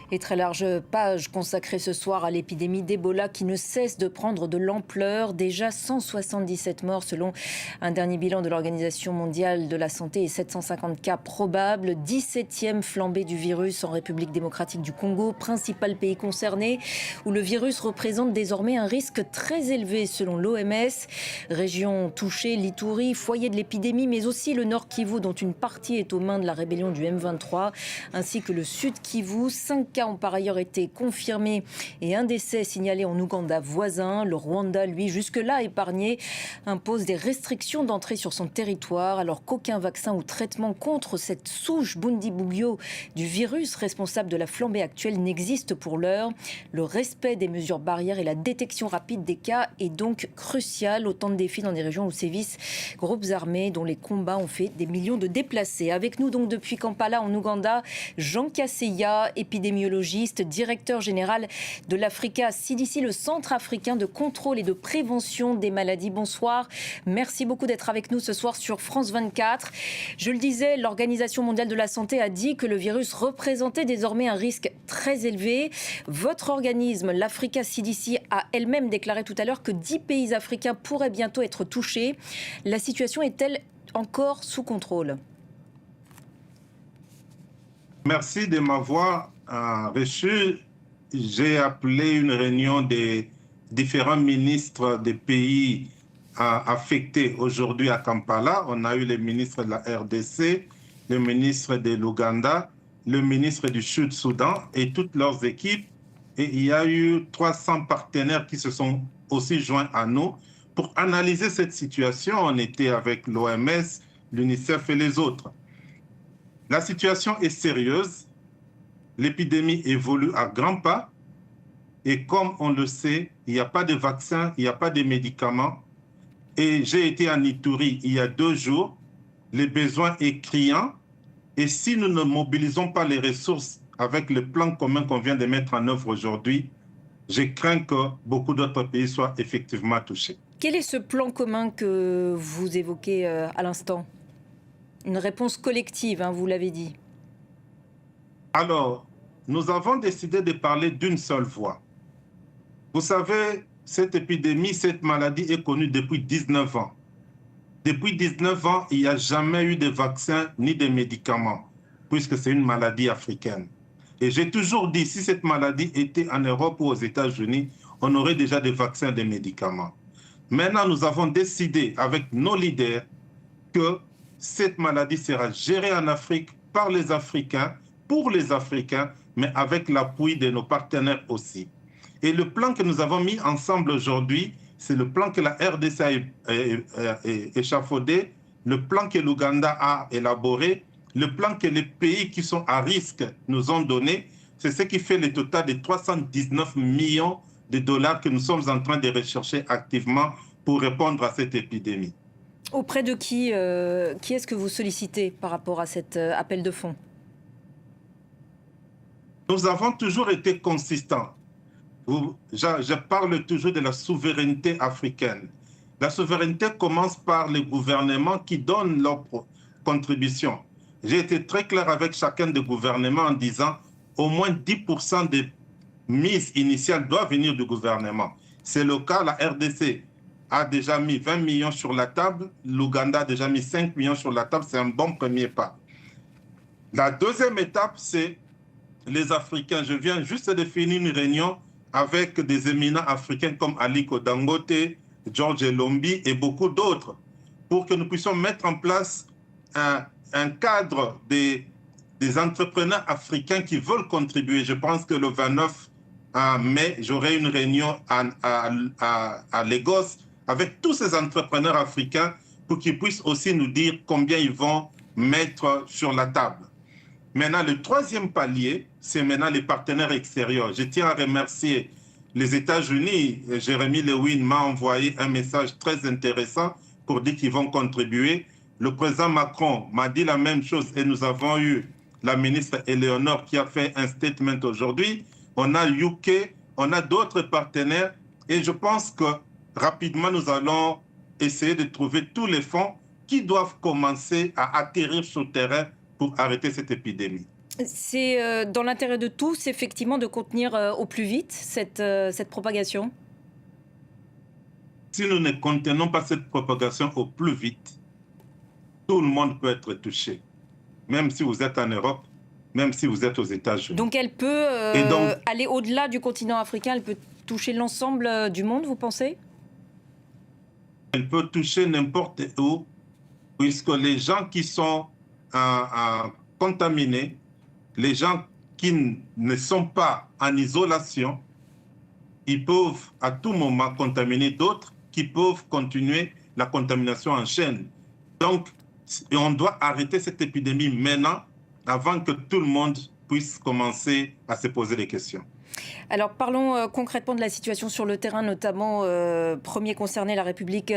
Et très large page consacrée ce soir à l'épidémie d'Ebola qui ne cesse de prendre de l'ampleur. Déjà 177 morts selon un dernier bilan de l'Organisation mondiale de la santé et 750 cas probables. 17e flambée du virus en République démocratique du Congo, principal pays concerné, où le virus représente désormais un risque très élevé selon l'OMS. Région touchée, l'Ituri, foyer de l'épidémie, mais aussi le Nord Kivu dont une partie est aux mains de la rébellion du M23, ainsi que le Sud Kivu. 5 cas ont par ailleurs été confirmés et un décès signalé en Ouganda voisin. Le Rwanda, lui, jusque-là épargné, impose des restrictions d'entrée sur son territoire alors qu'aucun vaccin ou traitement contre cette souche Bundibugyo du virus responsable de la flambée actuelle n'existe pour l'heure. Le respect des mesures barrières et la détection rapide des cas est donc crucial. Autant de défis dans des régions où sévissent groupes armés dont les combats ont fait des millions de déplacés. Avec nous donc depuis Kampala en Ouganda, Jean Kaseya, épidémiologiste, directeur général de l'Africa CDC, le Centre africain de contrôle et de prévention des maladies. Bonsoir. Merci beaucoup d'être avec nous ce soir sur France 24. Je le disais, l'Organisation mondiale de la santé a dit que le virus représentait désormais un risque très élevé. Votre organisme, l'Africa CDC, a elle-même déclaré tout à l'heure que 10 pays africains pourraient bientôt être touchés. La situation est-elle encore sous contrôle ? Merci de m'avoir reçu. J'ai appelé une réunion des différents ministres des pays affectés aujourd'hui à Kampala. On a eu le ministre de la RDC, le ministre de l'Ouganda, le ministre du Sud-Soudan et toutes leurs équipes. Et il y a eu 300 partenaires qui se sont aussi joints à nous pour analyser cette situation. On était avec l'OMS, l'UNICEF et les autres. La situation est sérieuse, l'épidémie évolue à grands pas et comme on le sait, il n'y a pas de vaccin, il n'y a pas de médicaments. Et j'ai été en Ituri il y a 2 jours, le besoin est criant et si nous ne mobilisons pas les ressources avec le plan commun qu'on vient de mettre en œuvre aujourd'hui, je crains que beaucoup d'autres pays soient effectivement touchés. Quel est ce plan commun que vous évoquez à l'instant ? Une réponse collective, hein, vous l'avez dit. Alors, nous avons décidé de parler d'une seule voix. Vous savez, cette épidémie, cette maladie est connue depuis 19 ans. Depuis 19 ans, il n'y a jamais eu de vaccin ni de médicaments, puisque c'est une maladie africaine. Et j'ai toujours dit, si cette maladie était en Europe ou aux États-Unis, on aurait déjà des vaccins et des médicaments. Maintenant, nous avons décidé avec nos leaders que cette maladie sera gérée en Afrique par les Africains, pour les Africains, mais avec l'appui de nos partenaires aussi. Et le plan que nous avons mis ensemble aujourd'hui, c'est le plan que la RDC a échafaudé, le plan que l'Ouganda a élaboré, le plan que les pays qui sont à risque nous ont donné. C'est ce qui fait le total de 319 millions de dollars que nous sommes en train de rechercher activement pour répondre à cette épidémie. Auprès de qui est-ce que vous sollicitez par rapport à cet appel de fonds ? Nous avons toujours été consistants. Je parle toujours de la souveraineté africaine. La souveraineté commence par les gouvernements qui donnent leur contribution. J'ai été très clair avec chacun des gouvernements en disant au moins 10% des mises initiales doivent venir du gouvernement. C'est le cas, la RDC a déjà mis 20 millions sur la table, l'Ouganda a déjà mis 5 millions sur la table, c'est un bon premier pas. La deuxième étape, c'est les Africains. Je viens juste de finir une réunion avec des éminents africains comme Aliko Dangote, George Elombi et beaucoup d'autres, pour que nous puissions mettre en place un cadre des entrepreneurs africains qui veulent contribuer. Je pense que le 29 mai, j'aurai une réunion à Lagos avec tous ces entrepreneurs africains pour qu'ils puissent aussi nous dire combien ils vont mettre sur la table. Maintenant, le troisième palier, c'est maintenant les partenaires extérieurs. Je tiens à remercier les États-Unis. Jérémy Lewin m'a envoyé un message très intéressant pour dire qu'ils vont contribuer. Le président Macron m'a dit la même chose et nous avons eu la ministre Eleonore qui a fait un statement aujourd'hui. On a UK, on a d'autres partenaires et je pense que rapidement, nous allons essayer de trouver tous les fonds qui doivent commencer à atterrir sur le terrain pour arrêter cette épidémie. C'est dans l'intérêt de tous, effectivement, de contenir au plus vite cette propagation? Si nous ne contenons pas cette propagation au plus vite, tout le monde peut être touché, même si vous êtes en Europe, même si vous êtes aux États-Unis. Donc elle peut Et donc, aller au-delà du continent africain, elle peut toucher l'ensemble du monde, vous pensez? elle peut toucher n'importe où, puisque les gens qui sont contaminés, les gens qui ne sont pas en isolation, ils peuvent à tout moment contaminer d'autres qui peuvent continuer la contamination en chaîne. Donc, on doit arrêter cette épidémie maintenant avant que tout le monde puisse commencer à se poser des questions. Alors parlons concrètement de la situation sur le terrain, notamment premier concerné la République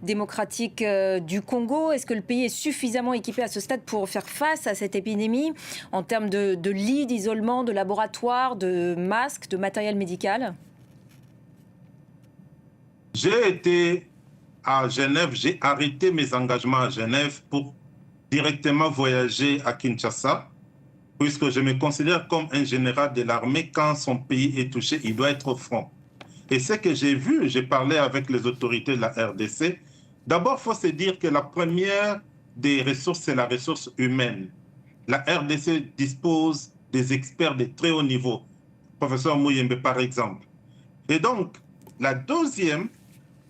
démocratique du Congo. Est-ce que le pays est suffisamment équipé à ce stade pour faire face à cette épidémie en termes de lits d'isolement, de laboratoires, de masques, de matériel médical? J'ai été à Genève, j'ai arrêté mes engagements à Genève pour directement voyager à Kinshasa, puisque je me considère comme un général de l'armée. Quand son pays est touché, il doit être au front. Et ce que j'ai vu, j'ai parlé avec les autorités de la RDC. D'abord, il faut se dire que la première des ressources, c'est la ressource humaine. La RDC dispose des experts de très haut niveau, professeur Mouyembe par exemple. Et donc, la deuxième,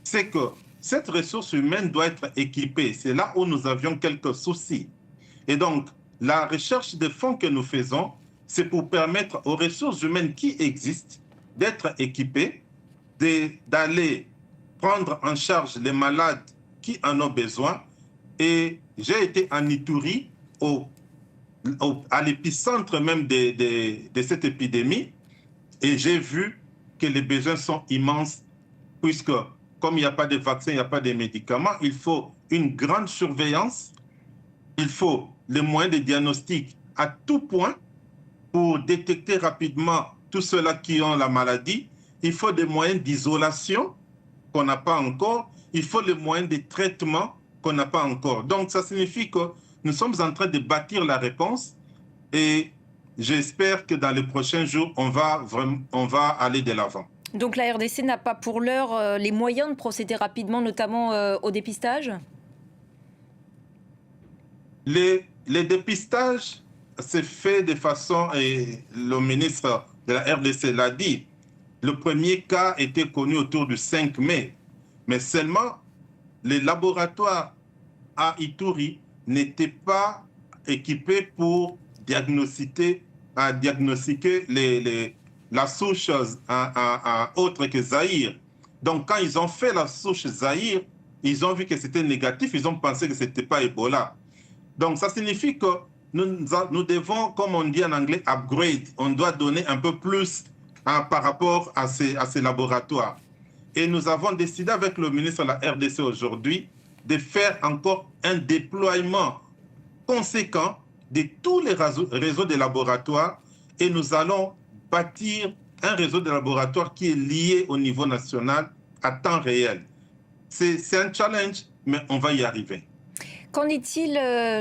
c'est que cette ressource humaine doit être équipée. C'est là où nous avions quelques soucis. Et donc, la recherche de fonds que nous faisons, c'est pour permettre aux ressources humaines qui existent d'être équipées, d'aller prendre en charge les malades qui en ont besoin. Et j'ai été en Ituri, à l'épicentre même de cette épidémie, et j'ai vu que les besoins sont immenses, puisque comme il n'y a pas de vaccin, il n'y a pas de médicaments, il faut une grande surveillance, il faut les moyens de diagnostic à tout point pour détecter rapidement tous ceux-là qui ont la maladie. Il faut des moyens d'isolation qu'on n'a pas encore. Il faut les moyens de traitement qu'on n'a pas encore. Donc, ça signifie que nous sommes en train de bâtir la réponse et j'espère que dans les prochains jours, on va aller de l'avant. Donc la RDC n'a pas pour l'heure les moyens de procéder rapidement, notamment au dépistage? Les dépistages se fait de façon, et le ministre de la RDC l'a dit, le premier cas était connu autour du 5 mai, mais seulement les laboratoires à Ituri n'étaient pas équipés pour diagnostiquer la souche autre que Zaïre. Donc quand ils ont fait la souche Zaïre, ils ont vu que c'était négatif, ils ont pensé que ce n'était pas Ebola. Donc ça signifie que nous devons, comme on dit en anglais, upgrade. On doit donner un peu plus par rapport à ces laboratoires. Et nous avons décidé avec le ministre de la RDC aujourd'hui de faire encore un déploiement conséquent de tous les réseaux de laboratoires et nous allons bâtir un réseau de laboratoires qui est lié au niveau national à temps réel. C'est un challenge, mais on va y arriver. Qu'en est-il,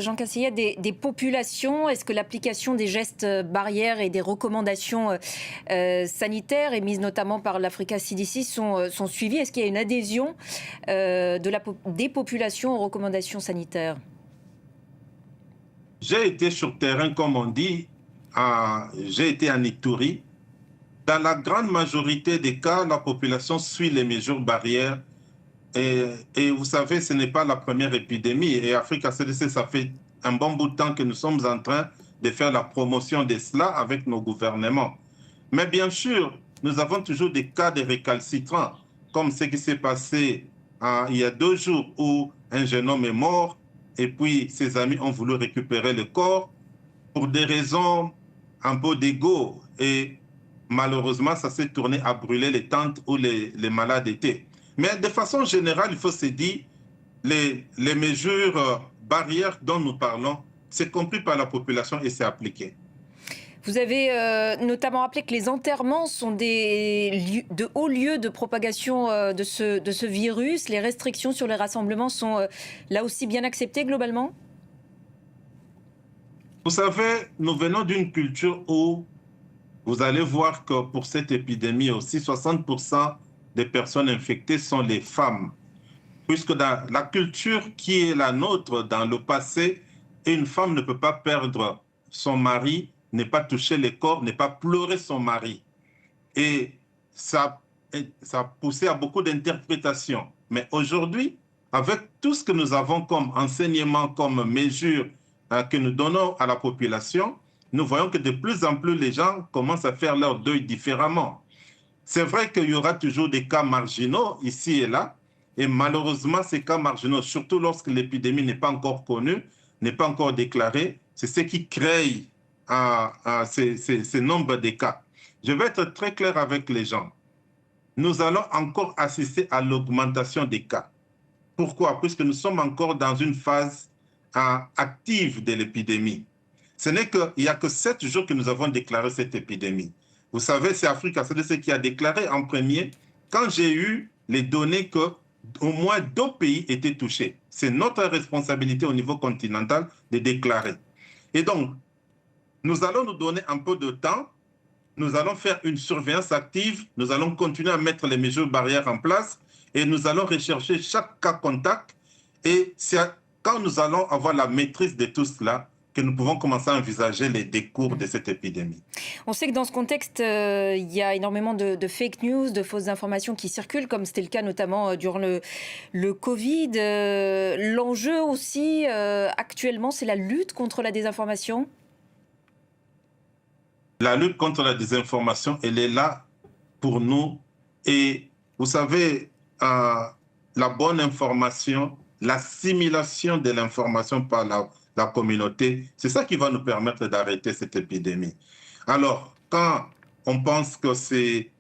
Jean Cassillet, des populations? Est-ce que l'application des gestes barrières et des recommandations sanitaires émises notamment par l'Africa CDC sont suivies? Est-ce qu'il y a une adhésion des populations aux recommandations sanitaires? J'ai été sur terrain, comme on dit, j'ai été en Ituri. Dans la grande majorité des cas, la population suit les mesures barrières. Et vous savez, ce n'est pas la première épidémie. Et Africa CDC, ça fait un bon bout de temps que nous sommes en train de faire la promotion de cela avec nos gouvernements. Mais bien sûr, nous avons toujours des cas de récalcitrants, comme ce qui s'est passé il y a 2 jours où un jeune homme est mort et puis ses amis ont voulu récupérer le corps pour des raisons un peu d'ego. Et malheureusement, ça s'est tourné à brûler les tentes où les malades étaient. Mais de façon générale, il faut se dire, les mesures barrières dont nous parlons, c'est compris par la population et c'est appliqué. Vous avez notamment rappelé que les enterrements sont de hauts lieux de propagation de ce virus. Les restrictions sur les rassemblements sont là aussi bien acceptées globalement? Vous savez, nous venons d'une culture où vous allez voir que pour cette épidémie aussi, 60% des personnes infectées sont les femmes. Puisque dans la culture qui est la nôtre dans le passé, une femme ne peut pas perdre son mari, n'est pas toucher les corps, n'est pas pleurer son mari. Et ça, ça a poussé à beaucoup d'interprétations. Mais aujourd'hui, avec tout ce que nous avons comme enseignement, comme mesure que nous donnons à la population, nous voyons que de plus en plus les gens commencent à faire leur deuil différemment. C'est vrai qu'il y aura toujours des cas marginaux ici et là, et malheureusement, ces cas marginaux, surtout lorsque l'épidémie n'est pas encore connue, n'est pas encore déclarée, c'est ce qui crée ces nombres de cas. Je vais être très clair avec les gens. Nous allons encore assister à l'augmentation des cas. Pourquoi? Puisque nous sommes encore dans une phase active de l'épidémie. Ce n'est qu'il n'y a que 7 jours que nous avons déclaré cette épidémie. Vous savez, c'est Africa CDC qui a déclaré en premier quand j'ai eu les données que au moins 2 pays étaient touchés. C'est notre responsabilité au niveau continental de déclarer. Et donc, nous allons nous donner un peu de temps. Nous allons faire une surveillance active. Nous allons continuer à mettre les mesures barrières en place et nous allons rechercher chaque cas contact. Et c'est quand nous allons avoir la maîtrise de tout cela que nous pouvons commencer à envisager les décours de cette épidémie. On sait que dans ce contexte, il y a énormément de fake news, de fausses informations qui circulent, comme c'était le cas notamment durant le Covid. L'enjeu aussi, actuellement, c'est la lutte contre la désinformation. La lutte contre la désinformation, elle est là pour nous. Et vous savez, la bonne information, l'assimilation de l'information par la communauté, c'est ça qui va nous permettre d'arrêter cette épidémie. Alors, quand on pense que c'est,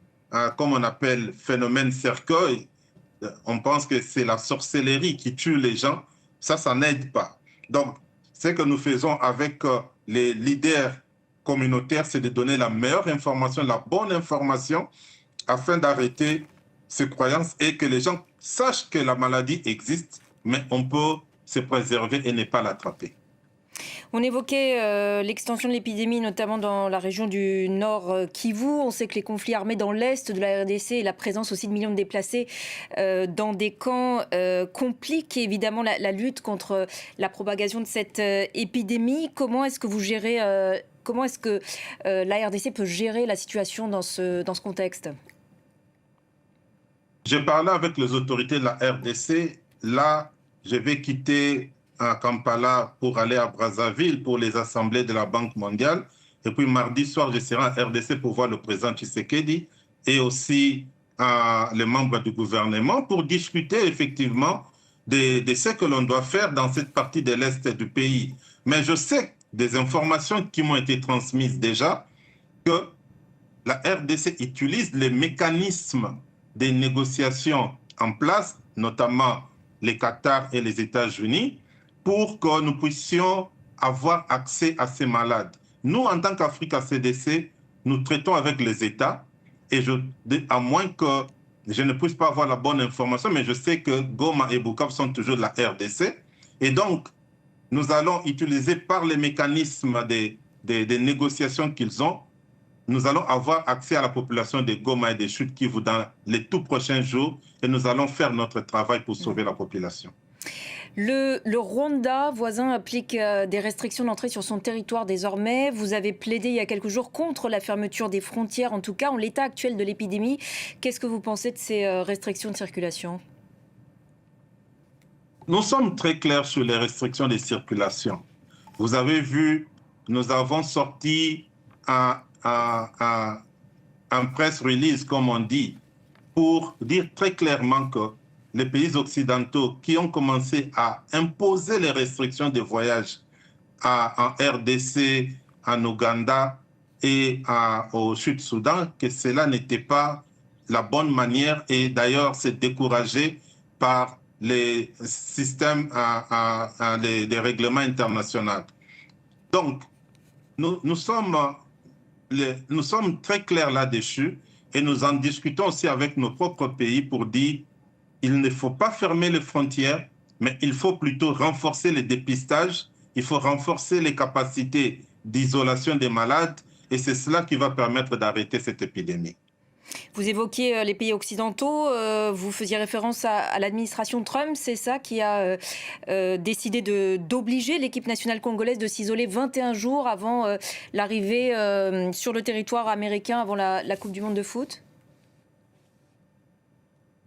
comme on appelle, phénomène cercueil, on pense que c'est la sorcellerie qui tue les gens, ça n'aide pas. Donc, ce que nous faisons avec les leaders communautaires, c'est de donner la meilleure information, la bonne information, afin d'arrêter ces croyances et que les gens sachent que la maladie existe, mais on peut se préserver et ne pas l'attraper. On évoquait l'extension de l'épidémie, notamment dans la région du Nord Kivu. On sait que les conflits armés dans l'Est de la RDC et la présence aussi de millions de déplacés dans des camps compliquent évidemment la lutte contre la propagation de cette épidémie. Comment est-ce que vous gérez, comment est-ce que la RDC peut gérer la situation dans ce contexte? J'ai parlé avec les autorités de la RDC. Là, je vais quitter Kampala pour aller à Brazzaville pour les assemblées de la Banque mondiale. Et puis mardi soir, je serai en RDC pour voir le président Tshisekedi et aussi les membres du gouvernement pour discuter effectivement de ce que l'on doit faire dans cette partie de l'Est du pays. Mais je sais des informations qui m'ont été transmises déjà que la RDC utilise les mécanismes des négociations en place, notamment les Qatar et les États-Unis, pour que nous puissions avoir accès à ces malades. Nous, en tant qu'Africa CDC, nous traitons avec les États, et à moins que je ne puisse pas avoir la bonne information, mais je sais que Goma et Bukavu sont toujours de la RDC, et donc nous allons utiliser par les mécanismes des négociations qu'ils ont, nous allons avoir accès à la population de Goma et de Sud Kivu dans les tout prochains jours et nous allons faire notre travail pour sauver la population. Le Rwanda, voisin, applique des restrictions d'entrée sur son territoire désormais. Vous avez plaidé il y a quelques jours contre la fermeture des frontières, en tout cas en l'état actuel de l'épidémie. Qu'est-ce que vous pensez de ces restrictions de circulation? Nous sommes très clairs sur les restrictions de circulation. Vous avez vu, nous avons sorti un press release, comme on dit, pour dire très clairement que les pays occidentaux qui ont commencé à imposer les restrictions de voyage en RDC, en Ouganda et au Sud-Soudan, que cela n'était pas la bonne manière et d'ailleurs c'est découragé par les systèmes, des règlements internationaux. Donc, nous sommes très clairs là-dessus et nous en discutons aussi avec nos propres pays pour dire il ne faut pas fermer les frontières, mais il faut plutôt renforcer les dépistages, il faut renforcer les capacités d'isolation des malades et c'est cela qui va permettre d'arrêter cette épidémie. Vous évoquiez les pays occidentaux, vous faisiez référence à l'administration Trump, c'est ça qui a décidé d'obliger l'équipe nationale congolaise de s'isoler 21 jours avant l'arrivée sur le territoire américain avant la Coupe du monde de foot?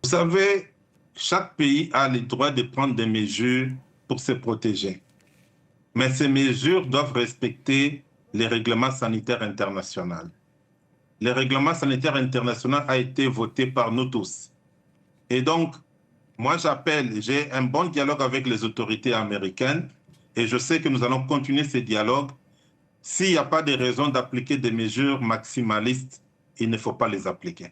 Vous savez, chaque pays a le droit de prendre des mesures pour se protéger. Mais ces mesures doivent respecter les règlements sanitaires internationaux. Le règlement sanitaire international a été voté par nous tous. Et donc, moi j'ai un bon dialogue avec les autorités américaines et je sais que nous allons continuer ce dialogue. S'il n'y a pas de raison d'appliquer des mesures maximalistes, il ne faut pas les appliquer.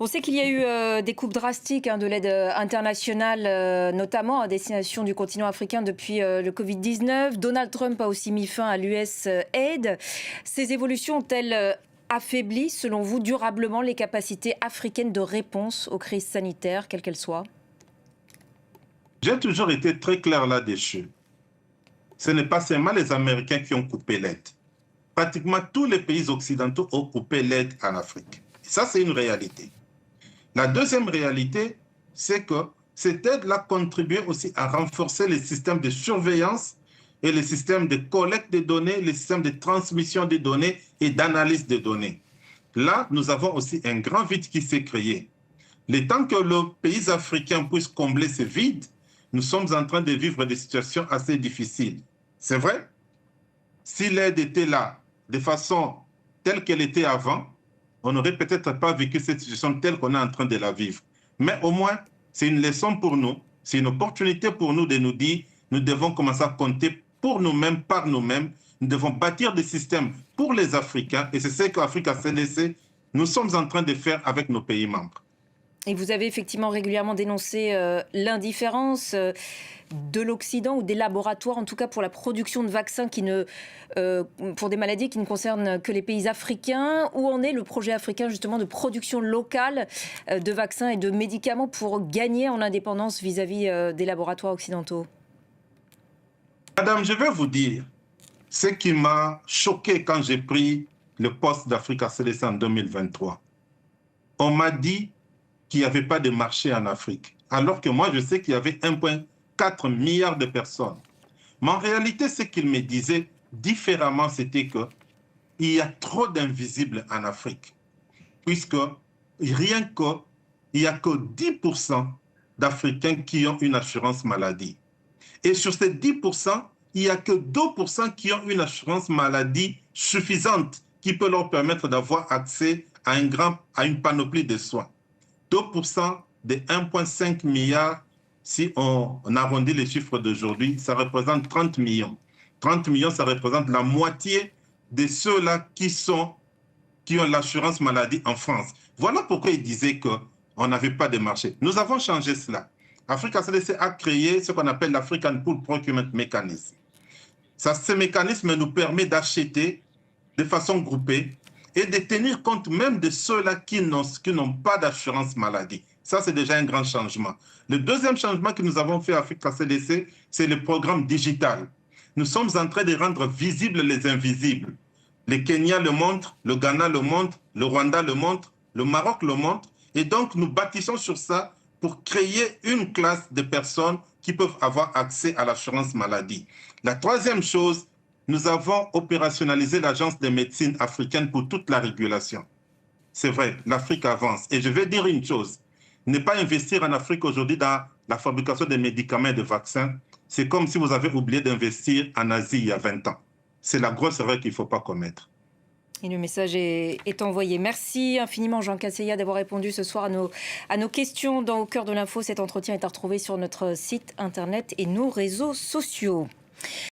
On sait qu'il y a eu des coupes drastiques de l'aide internationale, notamment à destination du continent africain depuis le Covid-19. Donald Trump a aussi mis fin à l'USAID. Ces évolutions ont-elles affaibli, selon vous, durablement les capacités africaines de réponse aux crises sanitaires, quelles qu'elles soient? J'ai toujours été très clair là-dessus. Ce n'est pas seulement les Américains qui ont coupé l'aide. Pratiquement tous les pays occidentaux ont coupé l'aide en Afrique. Et ça, c'est une réalité. La deuxième réalité, c'est que cette aide-là contribue aussi à renforcer les systèmes de surveillance et les systèmes de collecte des données, les systèmes de transmission des données et d'analyse des données. Là, nous avons aussi un grand vide qui s'est créé. Le temps que les pays africains puissent combler ce vide, nous sommes en train de vivre des situations assez difficiles. C'est vrai, si l'aide était là de façon telle qu'elle était avant, on n'aurait peut-être pas vécu cette situation telle qu'on est en train de la vivre. Mais au moins, c'est une leçon pour nous, c'est une opportunité pour nous de nous dire, nous devons commencer à compter pour nous-mêmes, par nous-mêmes. Nous devons bâtir des systèmes pour les Africains et c'est ce qu'Africa CDC, nous sommes en train de faire avec nos pays membres. Et vous avez effectivement régulièrement dénoncé l'indifférence de l'Occident ou des laboratoires, en tout cas pour la production de vaccins pour des maladies qui ne concernent que les pays africains. Où en est le projet africain justement de production locale de vaccins et de médicaments pour gagner en indépendance vis-à-vis des laboratoires occidentaux? Madame, je vais vous dire, ce qui m'a choqué quand j'ai pris le poste d'Africa CDC en 2023. On m'a dit qu'il n'y avait pas de marché en Afrique, alors que moi, je sais qu'il y avait 1,4 milliard de personnes. Mais en réalité, ce qu'il me disait différemment, c'était qu'il y a trop d'invisibles en Afrique, puisque rien que, il n'y a que 10% d'Africains qui ont une assurance maladie. Et sur ces 10%, il n'y a que 2% qui ont une assurance maladie suffisante qui peut leur permettre d'avoir accès à une panoplie de soins. 2% de 1,5 milliard, si on arrondit les chiffres d'aujourd'hui, ça représente 30 millions. 30 millions, ça représente la moitié de ceux-là qui ont l'assurance maladie en France. Voilà pourquoi il disait qu'on n'avait pas de marché. Nous avons changé cela. Africa CDC a créé ce qu'on appelle l'African Pool Procurement Mechanism. Ce mécanisme nous permet d'acheter de façon groupée et de tenir compte même de ceux-là qui n'ont pas d'assurance maladie. Ça, c'est déjà un grand changement. Le deuxième changement que nous avons fait à Africa CDC, c'est le programme digital. Nous sommes en train de rendre visibles les invisibles. Le Kenya le montre, le Ghana le montre, le Rwanda le montre, le Maroc le montre. Et donc, nous bâtissons sur ça pour créer une classe de personnes qui peuvent avoir accès à l'assurance maladie. La troisième chose, nous avons opérationnalisé l'Agence de médecine africaine pour toute la régulation. C'est vrai, l'Afrique avance. Et je vais dire une chose, ne pas investir en Afrique aujourd'hui dans la fabrication de médicaments et de vaccins, c'est comme si vous avez oublié d'investir en Asie il y a 20 ans. C'est la grosse erreur qu'il ne faut pas commettre. Et le message est envoyé. Merci infiniment Jean Kaseya d'avoir répondu ce soir à nos questions dans Au cœur de l'info. Cet entretien est à retrouver sur notre site internet et nos réseaux sociaux.